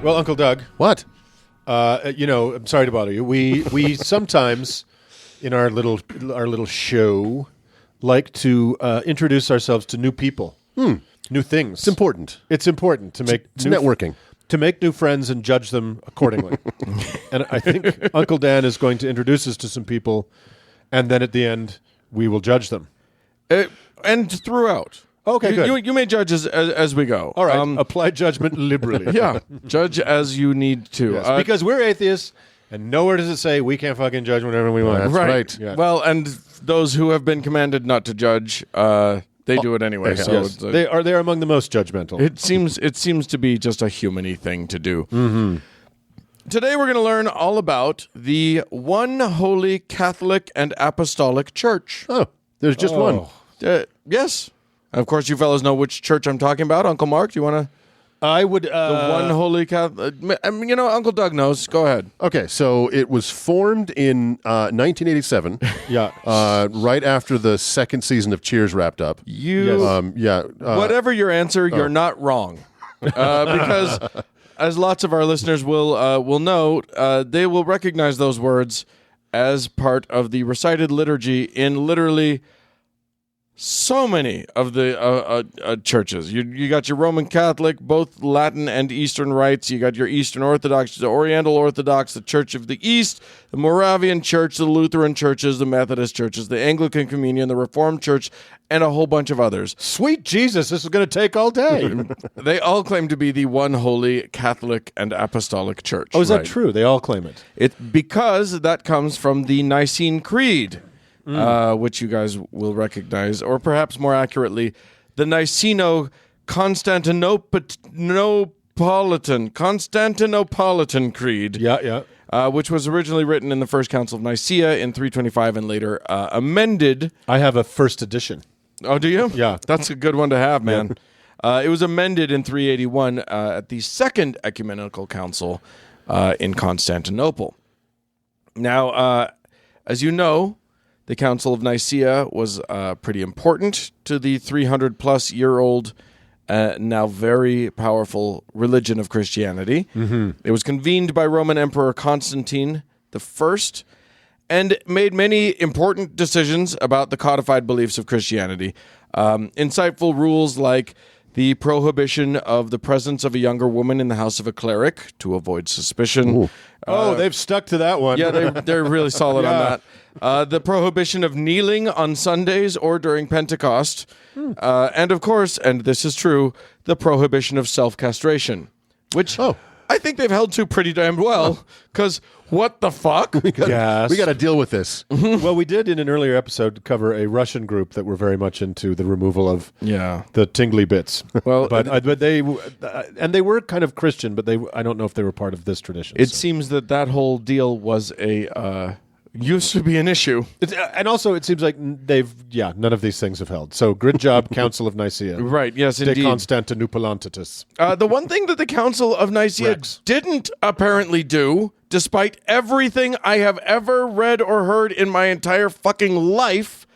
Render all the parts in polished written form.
Well, Uncle Doug, What? I'm sorry to bother you. We sometimes in our little show like to introduce ourselves to new people, new things. It's important. It's important to make It's networking. to make new friends and judge them accordingly. And I think Uncle Dan is going to introduce us to some people, and then at the end we will judge them. And throughout. Okay, good. You may judge as we go. All right, apply judgment liberally. Yeah, judge as you need to. Yes, because we're atheists, and nowhere does it say we can't fucking judge whatever we want. That's right. Yeah. Well, and those who have been commanded not to judge, they do it anyway. So Yes. They are among the most judgmental. it seems to be just a human-y thing to do. Mm-hmm. Today we're going to learn all about the one holy Catholic and Apostolic Church. Oh, there's just one. Yes. Of course, you fellas know which church I'm talking about. Uncle Mark, do you want to? I would. The one holy Catholic. Uncle Doug knows. Go ahead. Okay, so it was formed in 1987. Yeah. Right after the second season of Cheers wrapped up. Whatever your answer, you're not wrong, because as lots of our listeners will know, they will recognize those words as part of the recited liturgy in literally so many of the churches. You got your Roman Catholic, both Latin and Eastern rites. You got your Eastern Orthodox, the Oriental Orthodox, the Church of the East, the Moravian Church, the Lutheran churches, the Methodist churches, the Anglican Communion, the Reformed Church, and a whole bunch of others. Sweet Jesus, this is going to take all day. They all claim to be the one holy Catholic and Apostolic Church. Oh, is that true? They all claim it. It's because that comes from the Nicene Creed. Which you guys will recognize, or perhaps more accurately, the Constantinopolitan Creed. Yeah. Which was originally written in the First Council of Nicaea in 325 and later amended. I have a first edition. Oh, do you? Yeah. That's a good one to have, man. It was amended in 381 at the Second Ecumenical Council in Constantinople. Now, as you know, the Council of Nicaea was pretty important to the 300-plus-year-old, now very powerful religion of Christianity. Mm-hmm. It was convened by Roman Emperor Constantine I and made many important decisions about the codified beliefs of Christianity. Insightful rules like the prohibition of the presence of a younger woman in the house of a cleric to avoid suspicion. They've stuck to that one. Yeah, they're really solid on that. The prohibition of kneeling on Sundays or during Pentecost. And of course, and this is true, the prohibition of self-castration, which I think they've held to pretty damn well, because what the fuck? We got to deal with this. Well, we did in an earlier episode cover a Russian group that were very much into the removal of the tingly bits. Well, but they were kind of Christian, but I don't know if they were part of this tradition. It seems that whole deal was used to be an issue. And also, it seems like none of these things have held. So, good job, Council of Nicaea. Right, yes, De indeed. Constantinopolitantis. The one thing that the Council of Nicaea didn't apparently do, despite everything I have ever read or heard in my entire fucking life,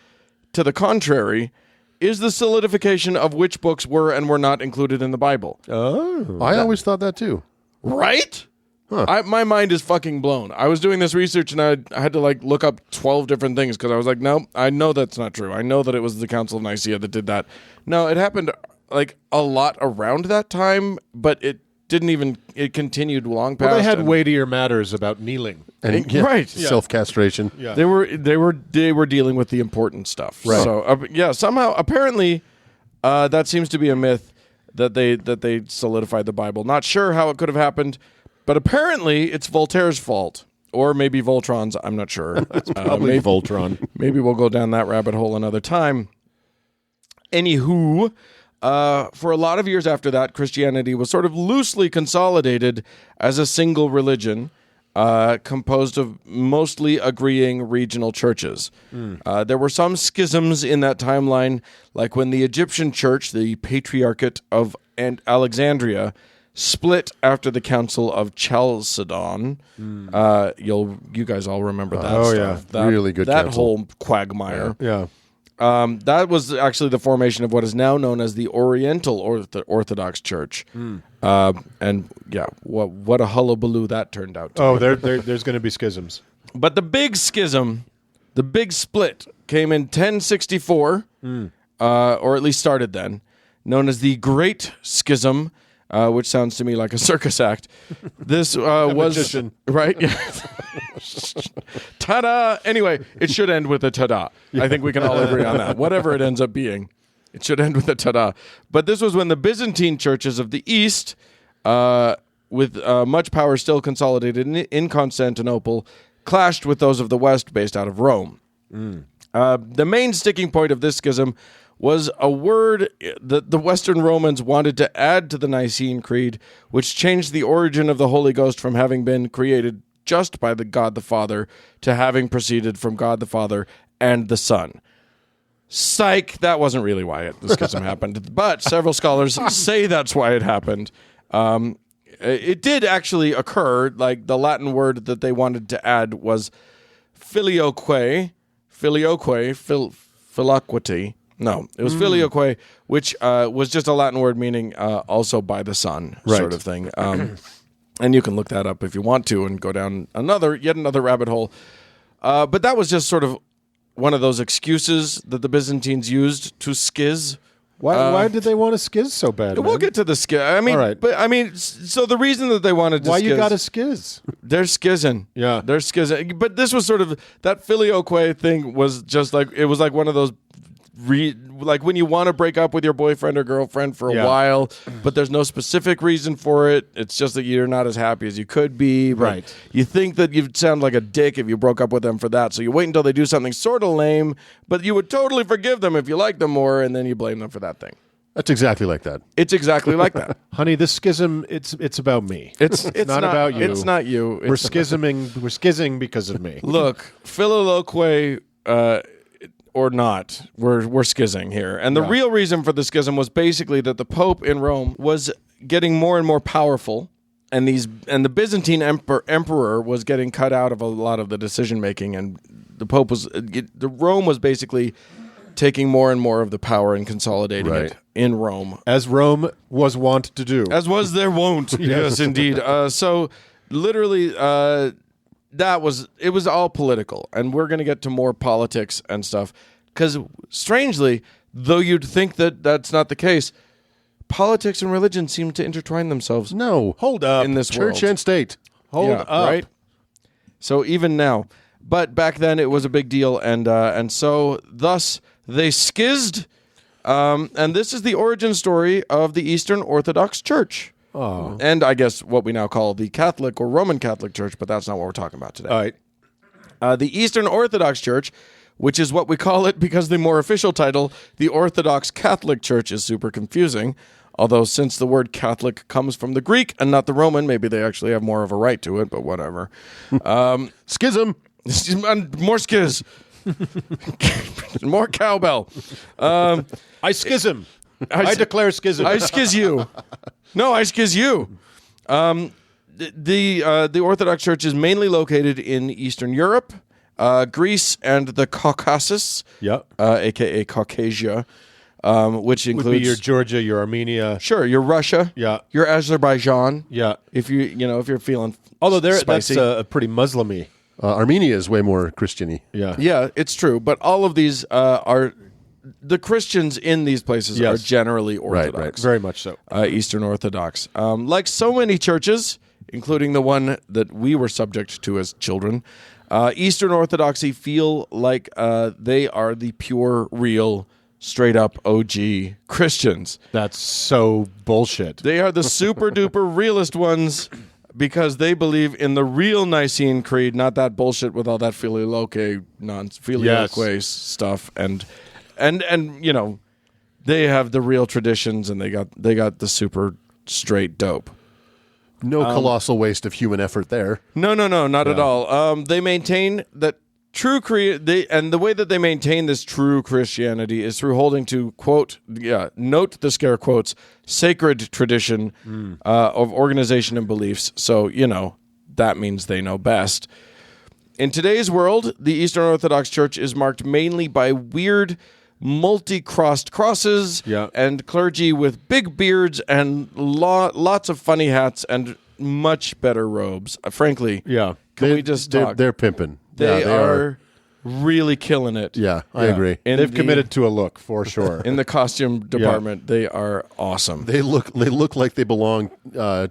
to the contrary, is the solidification of which books were and were not included in the Bible. Oh. I always thought that too. Right? Huh. My mind is fucking blown. I was doing this research and I had to look up 12 different things because I was like, no, I know that's not true. I know that it was the Council of Nicaea that did that. No, it happened a lot around that time, but it continued long past. Well, they had weightier matters about kneeling. And, right. Self-castration. Yeah. They were dealing with the important stuff. Right. So somehow apparently that seems to be a myth that they solidified the Bible. Not sure how it could have happened. But apparently, it's Voltaire's fault. Or maybe Voltron's, I'm not sure. Probably Voltron. Maybe we'll go down that rabbit hole another time. Anywho, for a lot of years after that, Christianity was sort of loosely consolidated as a single religion, composed of mostly agreeing regional churches. There were some schisms in that timeline, like when the Egyptian church, the Patriarchate of Alexandria, split after the Council of Chalcedon. You guys all remember that stuff. Yeah. Really good that council. whole quagmire. Yeah. That was actually the formation of what is now known as the Oriental Orthodox Church. And yeah, what a hullabaloo that turned out to be. There's going to be schisms. But the big schism, the big split, came in 1064, or at least started then, known as the Great Schism, which sounds to me like a circus act. This was magician. Right. Yeah. Ta-da! Anyway, it should end with a ta-da. I think we can all agree on that. Whatever it ends up being, it should end with a ta-da. But this was when the Byzantine churches of the East, with much power still consolidated in Constantinople, clashed with those of the West based out of Rome. The main sticking point of this schism was a word that the Western Romans wanted to add to the Nicene Creed, which changed the origin of the Holy Ghost from having been created just by the God the Father to having proceeded from God the Father and the Son. Psych, that wasn't really why the schism happened, but several scholars say that's why it happened. It did actually occur, like the Latin word that they wanted to add was filioque, philoquity. No, it was filioque, which was just a Latin word meaning also by the Son, sort of thing. And you can look that up if you want to and go down yet another rabbit hole. But that was just sort of one of those excuses that the Byzantines used to schiz. Why did they want to schiz so bad? We'll get to the schiz. I mean, all right. But I mean, so the reason that they wanted to why schiz, you got to schiz? they're schizzing. Yeah, they're schizzing. But this was sort of that filioque thing was just like it was like one of those. Like when you want to break up with your boyfriend or girlfriend for a while, but there's no specific reason for it. It's just that you're not as happy as you could be. Right. You think that you'd sound like a dick if you broke up with them for that. So you wait until they do something sort of lame, but you would totally forgive them if you like them more, and then you blame them for that thing. That's exactly like that. It's exactly like that. Honey, this schism, it's about me. It's not about you. It's not you. We're schizzing because of me. Look, filioque, or not, we're schizzing here. And the real reason for the schism was basically that the Pope in Rome was getting more and more powerful, and the Byzantine emperor was getting cut out of a lot of the decision making, and the Pope Rome was basically taking more and more of the power and consolidating it in Rome, as Rome was wont to do, as was their wont. Yes, indeed. So literally. It was all political, and we're going to get to more politics and stuff, because strangely, though you'd think that that's not the case, politics and religion seem to intertwine themselves. No. Hold up. In this Church world. and state. Hold up. Right? So even now. But back then it was a big deal, and so thus they skizzed, and this is the origin story of the Eastern Orthodox Church. Oh. And I guess what we now call the Catholic or Roman Catholic Church, but that's not what we're talking about today. All right. The Eastern Orthodox Church, which is what we call it because the more official title, the Orthodox Catholic Church, is super confusing. Although since the word Catholic comes from the Greek and not the Roman, maybe they actually have more of a right to it, but whatever. Schism. More skiz. More cowbell. I schism. I declare schism. I skiz you. No, I skiz you. The Orthodox Church is mainly located in Eastern Europe, Greece, and the Caucasus, a.k.a. Caucasia, which includes... Would be your Georgia, your Armenia. Sure, your Russia, your Azerbaijan. Yeah. If you're feeling Although that's spicy. pretty Muslim-y. Armenia is way more Christian-y. Yeah. Yeah, it's true. But all of these are... The Christians in these places are generally Orthodox. Right. Very much so. Eastern Orthodox. Like so many churches, including the one that we were subject to as children, Eastern Orthodoxy feel like they are the pure, real, straight-up OG Christians. That's so bullshit. They are the super-duper realist ones because they believe in the real Nicene Creed, not that bullshit with all that filioque stuff. And you know, they have the real traditions, and they got the super straight dope. No colossal waste of human effort there. No, not at all. They maintain that and the way that they maintain this true Christianity is through holding to, quote, note the scare quotes, sacred tradition of organization and beliefs. So, you know, that means they know best. In today's world, the Eastern Orthodox Church is marked mainly by weird multi-crossed crosses and clergy with big beards and lots of funny hats and much better robes. Frankly, can we just talk? They're pimping. They are really killing it. Yeah, I agree. They've committed to a look for sure. In the costume department, they are awesome. They look like they belong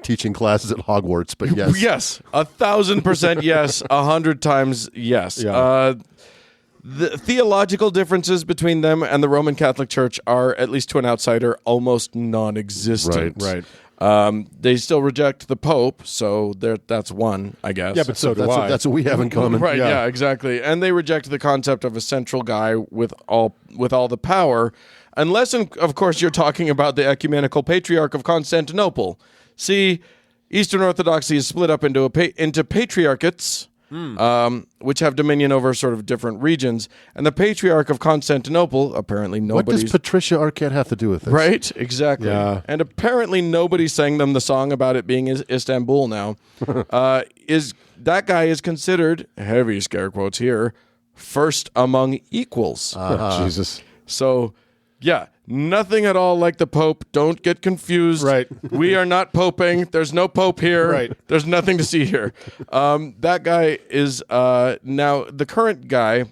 teaching classes at Hogwarts, but yes. Yes, 1,000% yes, 100 times yes. Yeah. The theological differences between them and the Roman Catholic Church are, at least to an outsider, almost non-existent. Right. They still reject the Pope, so that's one, I guess. Yeah, but so do I. That's what we have in common. Right, yeah, exactly. And they reject the concept of a central guy with all the power, unless, of course, you're talking about the ecumenical Patriarch of Constantinople. See, Eastern Orthodoxy is split up into patriarchates, which have dominion over sort of different regions. And the Patriarch of Constantinople, apparently nobody's... What does Patricia Arquette have to do with this? Right, exactly. Yeah. And apparently nobody sang them the song about it being Istanbul now. That guy is considered, heavy scare quotes here, first among equals. Jesus. So, yeah, nothing at all like the Pope. Don't get confused. Right. We are not poping. There's no Pope here. Right. There's nothing to see here. That guy is now the current guy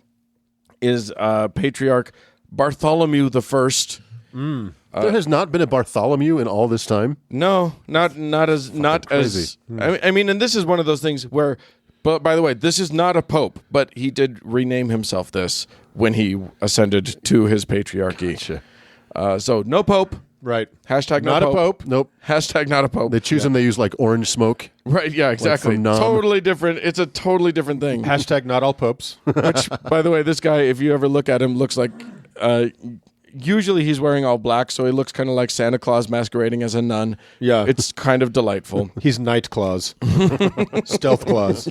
is Patriarch Bartholomew the First. There has not been a Bartholomew in all this time. No, not as crazy. I mean, and this is one of those things where. But by the way, this is not a pope, but he did rename himself this when he ascended to his patriarchy. Gotcha. So no pope. Right. Hashtag not no a pope. Nope. Hashtag not a pope. They choose them. They use like orange smoke. Right. Yeah. Exactly. from Nam. Totally different. It's a totally different thing. Hashtag not all popes. Which, by the way, this guy, if you ever look at him, looks like. Usually he's wearing all black, so he looks kind of like Santa Claus masquerading as a nun. Yeah. It's kind of delightful. He's Night Claus. Stealth Claus.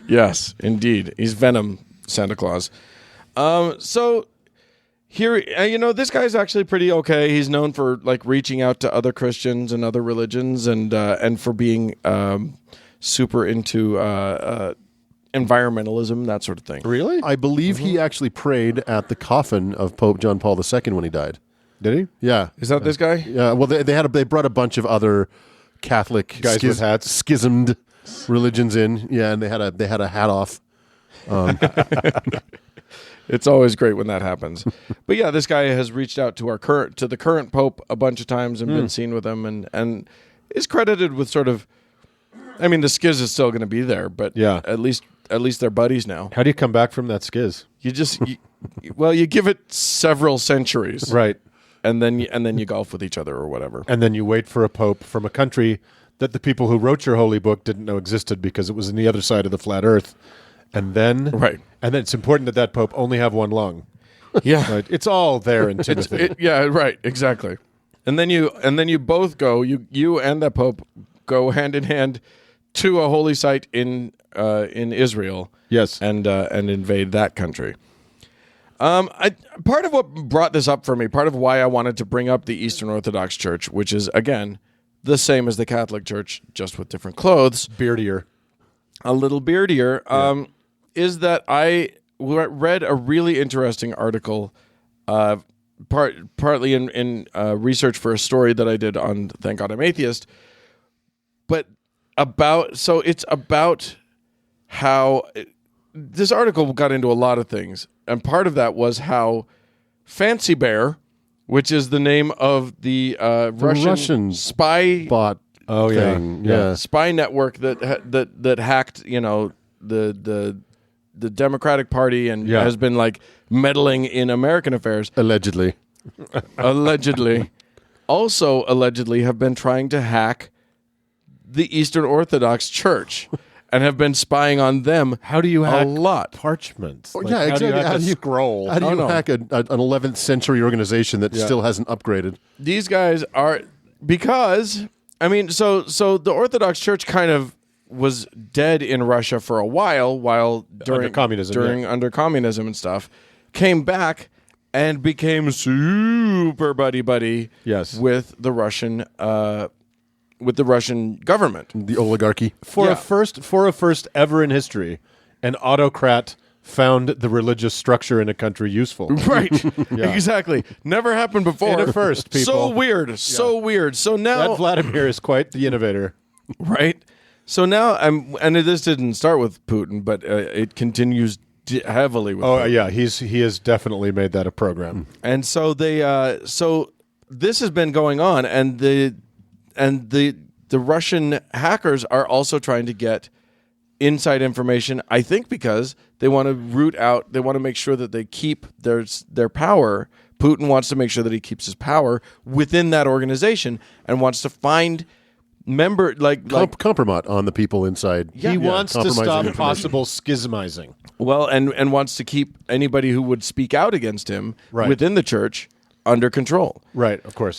Yes, indeed. He's Venom Santa Claus. So here, this guy's actually pretty okay. He's known for like reaching out to other Christians and other religions, and for being super into environmentalism, that sort of thing. Really? I believe he actually prayed at the coffin of Pope John Paul II when he died. Did he? Yeah. Is that this guy? Yeah. Well, they brought a bunch of other Catholic Guys with hats. schismed religions in. Yeah, and they had a hat off. It's always great when that happens. But yeah, this guy has reached out to the current pope a bunch of times and been seen with him, and is credited with sort of. I mean, the schiz is still going to be there, but yeah. at least they're buddies now. How do you come back from that schiz? You just you give it several centuries, Right. and then you golf with each other or whatever. And then you wait for a pope from a country that the people who wrote your holy book didn't know existed because it was on the other side of the flat earth. And then it's important that pope only have one lung. Yeah. Right. It's all there in Timothy. Right, exactly. And then you both go, you and that pope go hand in hand to a holy site in Israel. Yes. And invade that country. Part of what brought this up for me, part of why I wanted to bring up the Eastern Orthodox Church, which is again the same as the Catholic Church, just with different clothes, Beardier. a little beardier, is that I read a really interesting article, partly in research for a story that I did on Thank God I'm Atheist, but it's about how this article got into a lot of things, and part of that was how Fancy Bear, which is the name of the Russian spy bot. Oh thing. yeah. spy network that hacked the Democratic Party and has been like meddling in American affairs. Allegedly. Also allegedly have been trying to hack the Eastern Orthodox Church and have been spying on them. How do you hack a lot? parchment? Yeah, exactly. How do you hack How a do you- scroll? How do you hack an 11th century organization that still hasn't upgraded? These guys are because I mean, so the Orthodox Church kind of was dead in Russia for a while during communism, under communism and stuff, came back and became super buddy with the Russian government. The oligarchy. For a first ever in history, an autocrat found the religious structure in a country useful. Right. Exactly. Never happened before. In a first, people. So weird. So weird. So now That Vladimir is quite the innovator. right. So now and this didn't start with Putin, but it continues heavily with Oh, Putin. yeah, he has definitely made that a program. And so so this has been going on, and the Russian hackers are also trying to get inside information. I think because they want to root out, they want to make sure that they keep their power. Putin wants to make sure that he keeps his power within that organization, and wants to find Compromat on the people inside. He wants to compromising stop information. possible schismizing. well, and wants to keep anybody who would speak out against him Right. within the church under control. Right, of course.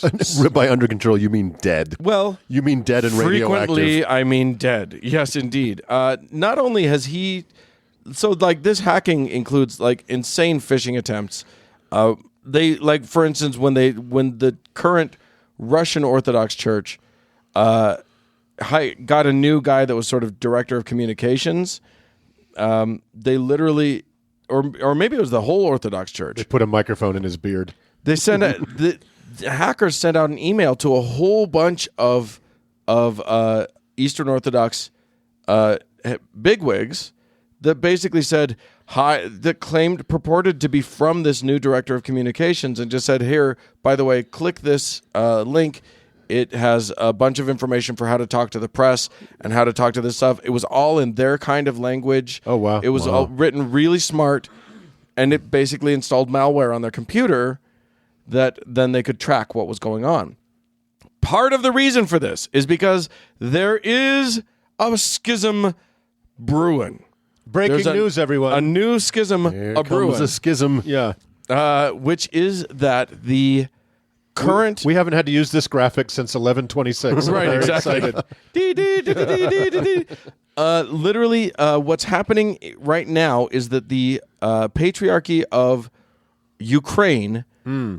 By under control, you mean dead. Well, You mean dead and radioactive. frequently, I mean dead. Yes, indeed. Not only has he, so like this hacking includes like insane phishing attempts. They like, for instance, when the current Russian Orthodox Church got a new guy that was sort of director of communications. They literally, or maybe it was the whole Orthodox Church. Put a microphone in his beard. They sent the hackers sent out an email to a whole bunch of Eastern Orthodox bigwigs that basically said that purported to be from this new director of communications, and just said, "Here, by the way, click this link. It has a bunch of information for how to talk to the press and how to talk to this stuff." It was all in their kind of language. Oh, wow. It was all written really smart, and it basically installed malware on their computer that then they could track what was going on. Part of the reason for this is because there is a schism brewing. Breaking There's news, everyone. A new schism Here a brewing, comes a schism. yeah. which is that the current We haven't had to use this graphic since 1126. I'm right, very exactly. excited. Dee, dee, dee, dee, dee, dee, dee. Literally, what's happening right now is that the Patriarchy of Ukraine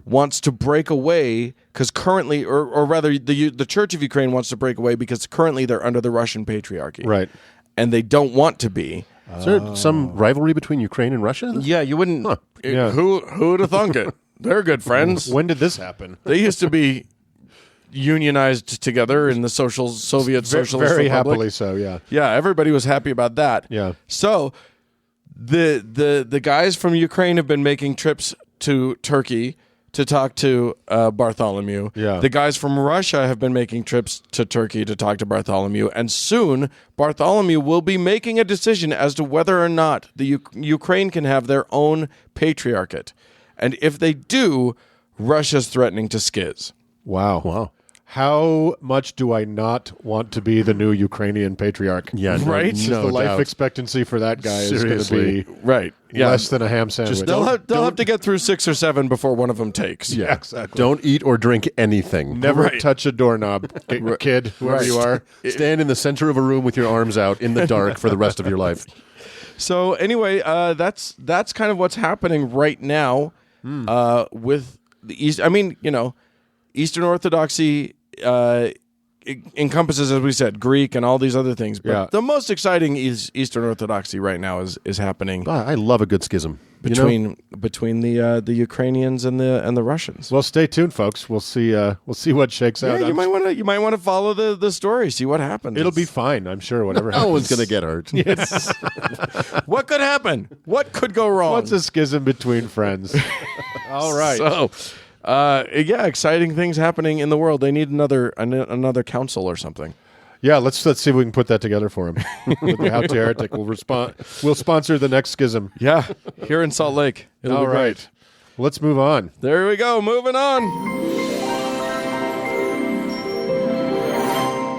wants to break away because currently, or rather, the Church of Ukraine wants to break away because currently they're under the Russian Patriarchy, Right. and they don't want to be. Is there some rivalry between Ukraine and Russia? Yeah, you wouldn't. Yeah. Who'd have thunk it? They're good friends. When did this happen? They used to be unionized together in the Soviet Socialist Very Republic. happily so, yeah. Yeah, everybody was happy about that. Yeah. So the guys from Ukraine have been making trips to Turkey to talk to Bartholomew. Yeah. The guys from Russia have been making trips to Turkey to talk to Bartholomew. And soon, Bartholomew will be making a decision as to whether or not the Ukraine can have their own patriarchate. And if they do, Russia's threatening to schiz. Wow. Wow. How much do I not want to be the new Ukrainian patriarch? Yeah, no- Right? Because no the life doubt. expectancy for that guy is going to Seriously. be Right. Yeah. less than a ham sandwich. They'll have to get through 6 or 7 before one of them takes. yeah, exactly. Don't eat or drink anything. Never Right. touch a doorknob, kid, whoever Right. you are. Stand in the center of a room with your arms out in the dark for the rest of your life. So anyway, that's kind of what's happening right now with the East. I mean, Eastern Orthodoxy encompasses, as we said, Greek and all these other things. But Yeah. the most exciting is Eastern Orthodoxy right now is happening I love a good schism. between the Ukrainians and the Russians. Well, stay tuned, folks. We'll see what shakes out. Yeah, you might want to follow the story, see what happens. It'll be fine, I'm sure. Whatever No happens. one's going to get hurt. what could happen? What could go wrong? What's a schism between friends? All right. So, exciting things happening in the world. They need another council or something. Yeah, let's see if we can put that together for him. With the How to Heretic, we'll sponsor the next schism. Yeah, here in Salt Lake. It'll All be great. right. Let's move on. There we go. Moving on.